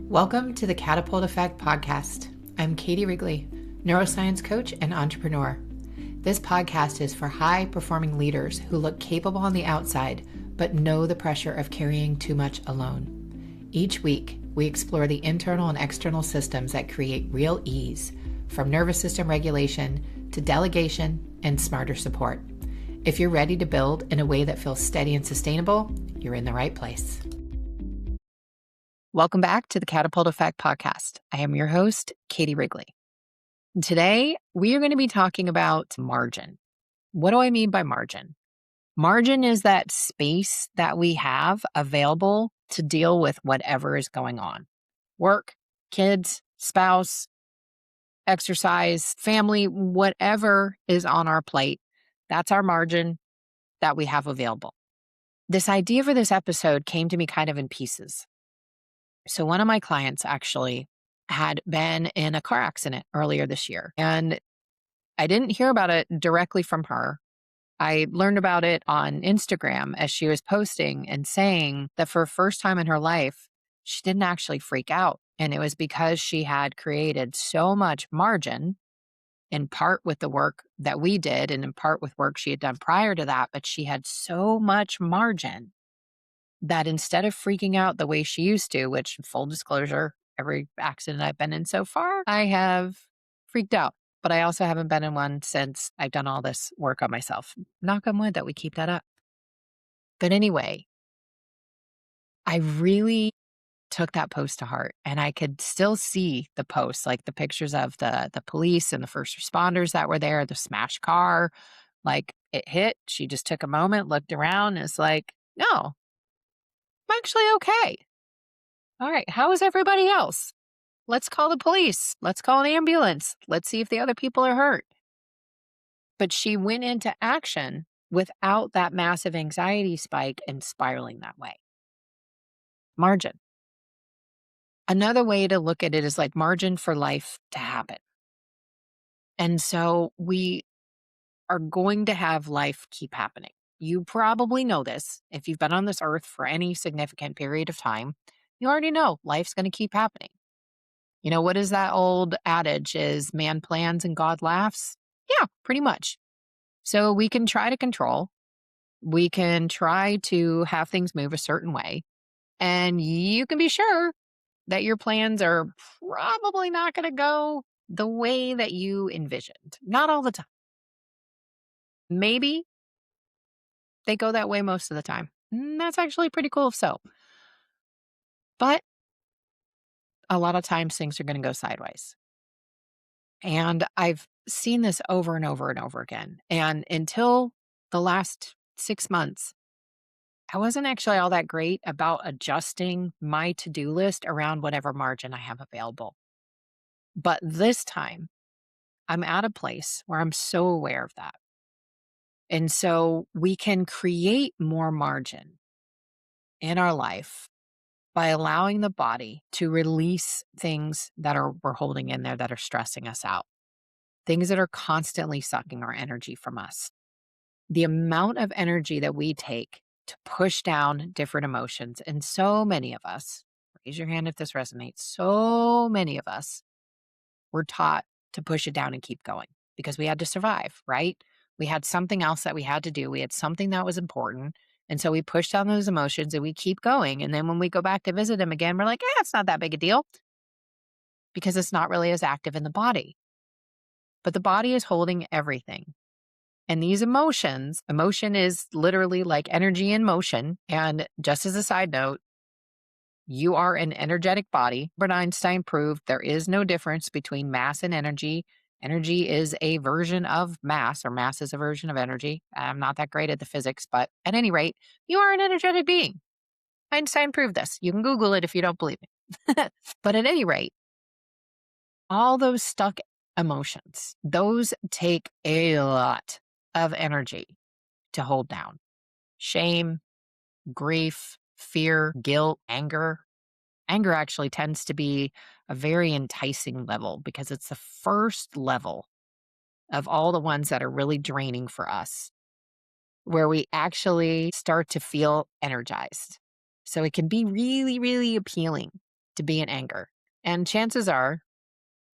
Welcome to the Catapult Effect podcast. I'm Katie Wrigley, neuroscience coach and entrepreneur. This podcast is for high-performing leaders who look capable on the outside, but know the pressure of carrying too much alone. Each week, we explore the internal and external systems that create real ease, from nervous system regulation to delegation and smarter support. If you're ready to build in a way that feels steady and sustainable, you're in the right place. Welcome back to the Catapult Effect podcast. I am your host, Katie Wrigley. Today, we are going to be talking about margin. What do I mean by margin? Margin is that space that we have available to deal with whatever is going on. Work, kids, spouse, exercise, family, whatever is on our plate. That's our margin that we have available. This idea for this episode came to me kind of in pieces. So one of my clients actually had been in a car accident earlier this year, and I didn't hear about it directly from her. I learned about it on Instagram as she was posting and saying that for the first time in her life, she didn't actually freak out. And it was because she had created so much margin, in part with the work that we did and in part with work she had done prior to that, but she had so much margin that instead of freaking out the way she used to, which full disclosure, every accident I've been in so far, I have freaked out. But I also haven't been in one since I've done all this work on myself. Knock on wood that we keep that up. But anyway, I really took that post to heart, and I could still see the posts, like the pictures of the police and the first responders that were there, the smashed car. Like it hit, she just took a moment, looked around, and is like, no, I'm actually okay. All right, how is everybody else? Let's call the police. Let's call an ambulance. Let's see if the other people are hurt. But she went into action without that massive anxiety spike and spiraling that way. Margin. Another way to look at it is like margin for life to happen. And so we are going to have life keep happening. You probably know this. If you've been on this earth for any significant period of time, you already know life's going to keep happening. You know, what is that old adage is man plans and God laughs? Yeah, pretty much. So we can try to control. We can try to have things move a certain way. And you can be sure that your plans are probably not going to go the way that you envisioned. Not all the time. Maybe they go that way most of the time. That's actually pretty cool if so. But a lot of times things are going to go sideways. And I've seen this over and over and over again. And until the last 6 months, I wasn't actually all that great about adjusting my to-do list around whatever margin I have available. But this time, I'm at a place where I'm so aware of that. And so we can create more margin in our life by allowing the body to release things that we're holding in there that are stressing us out. Things that are constantly sucking our energy from us. The amount of energy that we take to push down different emotions, and so many of us, raise your hand if this resonates, so many of us were taught to push it down and keep going because we had to survive, right? We had something else that we had to do. We had something that was important. And so we push down those emotions and we keep going. And then when we go back to visit them again, we're like, it's not that big a deal because it's not really as active in the body. But the body is holding everything. And these emotion is literally like energy in motion. And just as a side note, you are an energetic body. Albert Einstein proved there is no difference between mass and energy. Energy is a version of mass, or mass is a version of energy. I'm not that great at the physics, but at any rate, you are an energetic being. Einstein proved this. You can Google it if you don't believe me. But at any rate, all those stuck emotions, those take a lot of energy to hold down. Shame, grief, fear, guilt, anger. Anger actually tends to be a very enticing level because it's the first level of all the ones that are really draining for us, where we actually start to feel energized. So it can be really, really appealing to be in anger. And chances are,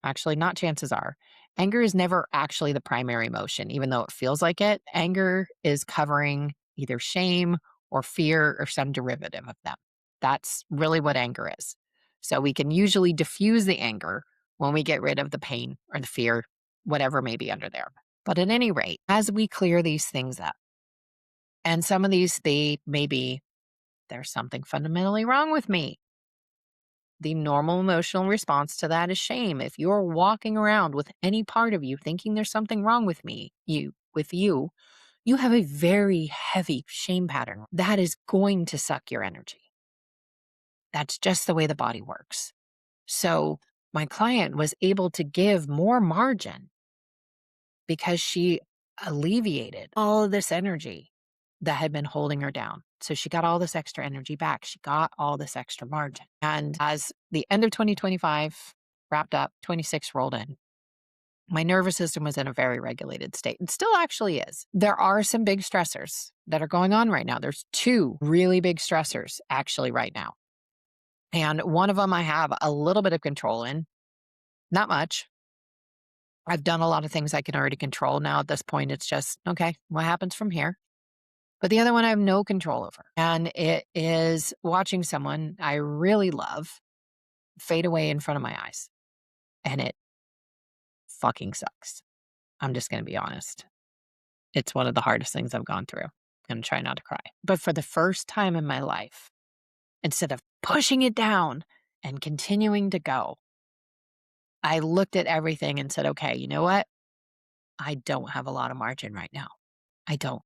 actually, not chances are, anger is never actually the primary emotion, even though it feels like it. Anger is covering either shame or fear or some derivative of them. That's really what anger is. So we can usually diffuse the anger when we get rid of the pain or the fear, whatever may be under there. But at any rate, as we clear these things up, and some of these, they may be, there's something fundamentally wrong with me. The normal emotional response to that is shame. If you're walking around with any part of you thinking there's something wrong with you have a very heavy shame pattern that is going to suck your energy. That's just the way the body works. So my client was able to give more margin because she alleviated all of this energy that had been holding her down. So she got all this extra energy back. She got all this extra margin. And as the end of 2025 wrapped up, 26 rolled in, my nervous system was in a very regulated state. It still actually is. There are some big stressors that are going on right now. There's two really big stressors actually right now. And one of them I have a little bit of control in, not much. I've done a lot of things I can already control now. At this point, it's just, okay, what happens from here? But the other one I have no control over. And it is watching someone I really love fade away in front of my eyes. And it fucking sucks. I'm just going to be honest. It's one of the hardest things I've gone through. I'm going to try not to cry. But for the first time in my life, instead of pushing it down and continuing to go, I looked at everything and said, okay, you know what? I don't have a lot of margin right now. I don't.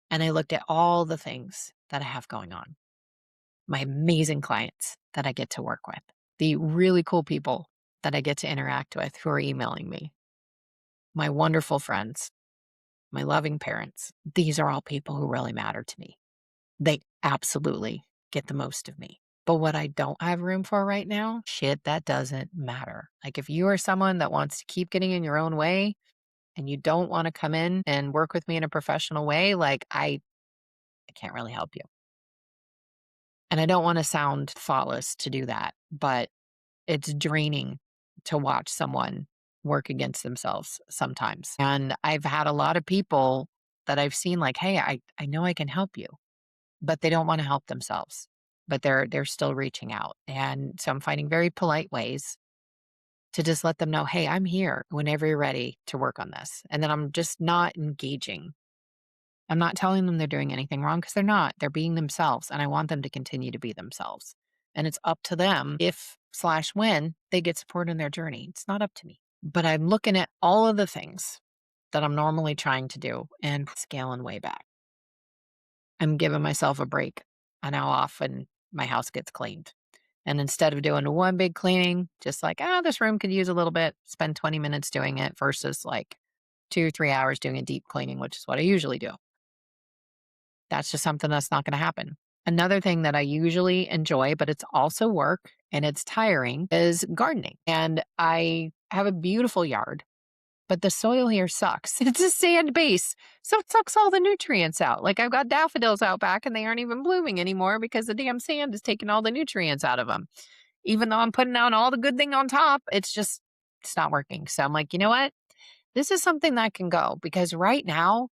And I looked at all the things that I have going on. My amazing clients that I get to work with, the really cool people that I get to interact with who are emailing me, my wonderful friends, my loving parents. These are all people who really matter to me. They absolutely get the most of me. But what I don't have room for right now, shit, that doesn't matter. Like if you are someone that wants to keep getting in your own way and you don't want to come in and work with me in a professional way, like I can't really help you. And I don't want to sound thoughtless to do that, but it's draining to watch someone work against themselves sometimes. And I've had a lot of people that I've seen like, hey, I know I can help you, but they don't want to help themselves. But they're still reaching out. And so I'm finding very polite ways to just let them know, hey, I'm here whenever you're ready to work on this. And then I'm just not engaging. I'm not telling them they're doing anything wrong because they're not. They're being themselves, and I want them to continue to be themselves. And it's up to them if/when they get support in their journey. It's not up to me. But I'm looking at all of the things that I'm normally trying to do and scaling way back. I'm giving myself a break on how often my house gets cleaned. And instead of doing one big cleaning, just like, this room could use a little bit, spend 20 minutes doing it versus like 2 or 3 hours doing a deep cleaning, which is what I usually do. That's just something that's not going to happen. Another thing that I usually enjoy, but it's also work and it's tiring, is gardening. And I have a beautiful yard, but the soil here sucks. It's a sand base, so it sucks all the nutrients out. Like I've got daffodils out back and they aren't even blooming anymore because the damn sand is taking all the nutrients out of them. Even though I'm putting out all the good thing on top, it's not working. So I'm like, you know what? This is something that can go because right now,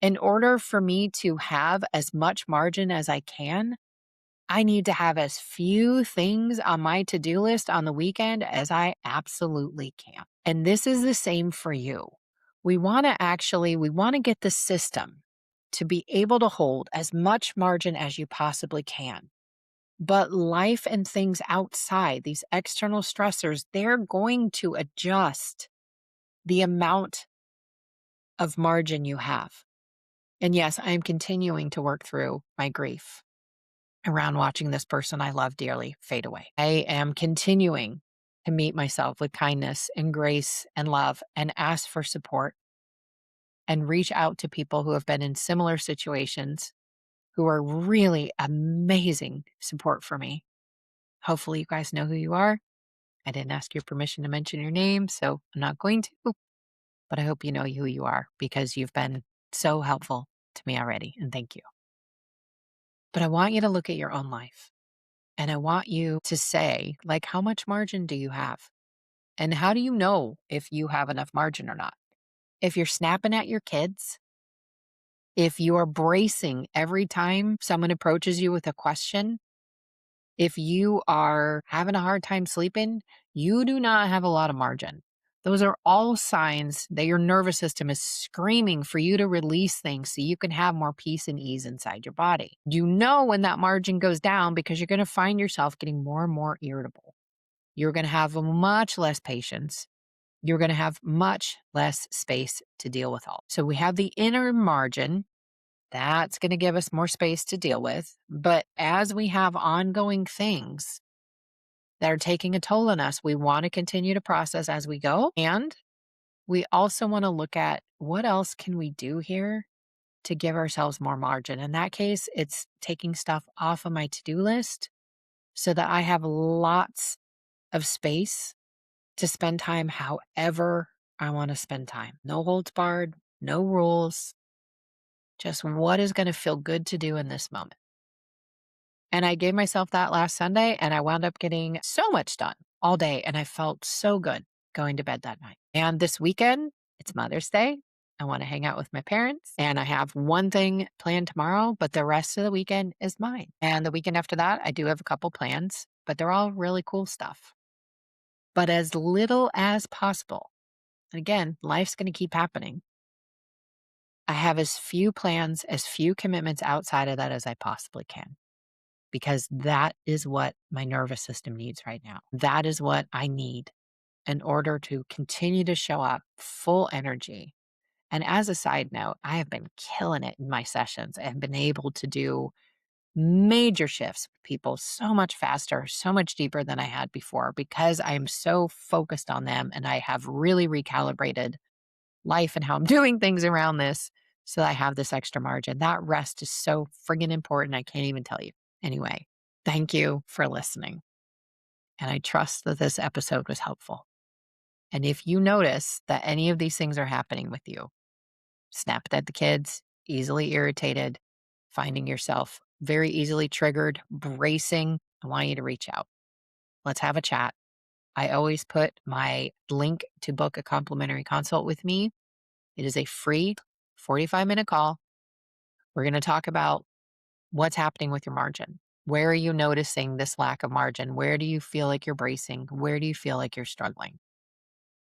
in order for me to have as much margin as I can, I need to have as few things on my to-do list on the weekend as I absolutely can. And this is the same for you. We want to get the system to be able to hold as much margin as you possibly can. But life and things outside, these external stressors, they're going to adjust the amount of margin you have. And yes, I'm continuing to work through my grief around watching this person I love dearly fade away. I am continuing to meet myself with kindness and grace and love and ask for support and reach out to people who have been in similar situations who are really amazing support for me. Hopefully, you guys know who you are. I didn't ask your permission to mention your name, so I'm not going to, but I hope you know who you are because you've been so helpful to me already, and thank you. But I want you to look at your own life. And I want you to say, like, how much margin do you have? And how do you know if you have enough margin or not? If you're snapping at your kids, if you are bracing every time someone approaches you with a question, if you are having a hard time sleeping, you do not have a lot of margin. Those are all signs that your nervous system is screaming for you to release things so you can have more peace and ease inside your body. You know when that margin goes down because you're going to find yourself getting more and more irritable. You're going to have much less patience. You're going to have much less space to deal with all. So we have the inner margin. That's going to give us more space to deal with. But as we have ongoing things that are taking a toll on us, we want to continue to process as we go. And we also want to look at what else can we do here to give ourselves more margin. In that case, it's taking stuff off of my to-do list so that I have lots of space to spend time however I want to spend time. No holds barred, no rules, just what is going to feel good to do in this moment. And I gave myself that last Sunday, and I wound up getting so much done all day, and I felt so good going to bed that night. And this weekend, it's Mother's Day. I want to hang out with my parents, and I have one thing planned tomorrow, but the rest of the weekend is mine. And the weekend after that, I do have a couple plans, but they're all really cool stuff. But as little as possible. And again, life's going to keep happening. I have as few plans, as few commitments outside of that as I possibly can, because that is what my nervous system needs right now. That is what I need in order to continue to show up full energy. And as a side note, I have been killing it in my sessions. I have been able to do major shifts with people so much faster, so much deeper than I had before because I am so focused on them and I have really recalibrated life and how I'm doing things around this so that I have this extra margin. That rest is so friggin' important. I can't even tell you. Anyway, thank you for listening. And I trust that this episode was helpful. And if you notice that any of these things are happening with you, snapped at the kids, easily irritated, finding yourself very easily triggered, bracing, I want you to reach out. Let's have a chat. I always put my link to book a complimentary consult with me. It is a free 45-minute call. We're going to talk about what's happening with your margin. Where are you noticing this lack of margin? Where do you feel like you're bracing? Where do you feel like you're struggling?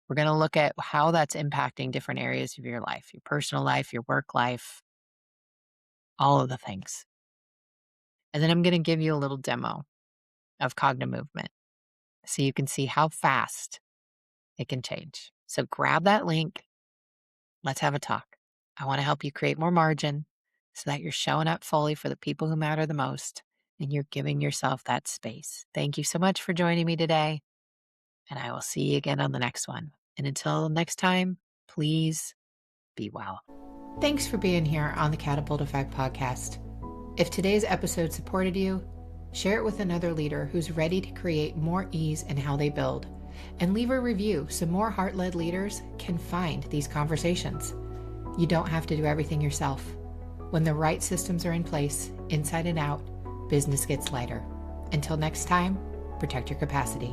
We're going to look at how that's impacting different areas of your life, your personal life, your work life, all of the things. And then I'm going to give you a little demo of cognitive movement so you can see how fast it can change. So grab that link. Let's have a talk. I want to help you create more margin so that you're showing up fully for the people who matter the most and you're giving yourself that space. Thank you so much for joining me today. And I will see you again on the next one. And until next time, please be well. Thanks for being here on the Catapult Effect podcast. If today's episode supported you, share it with another leader who's ready to create more ease in how they build. And leave a review so more heart-led leaders can find these conversations. You don't have to do everything yourself. When the right systems are in place, inside and out, business gets lighter. Until next time, protect your capacity.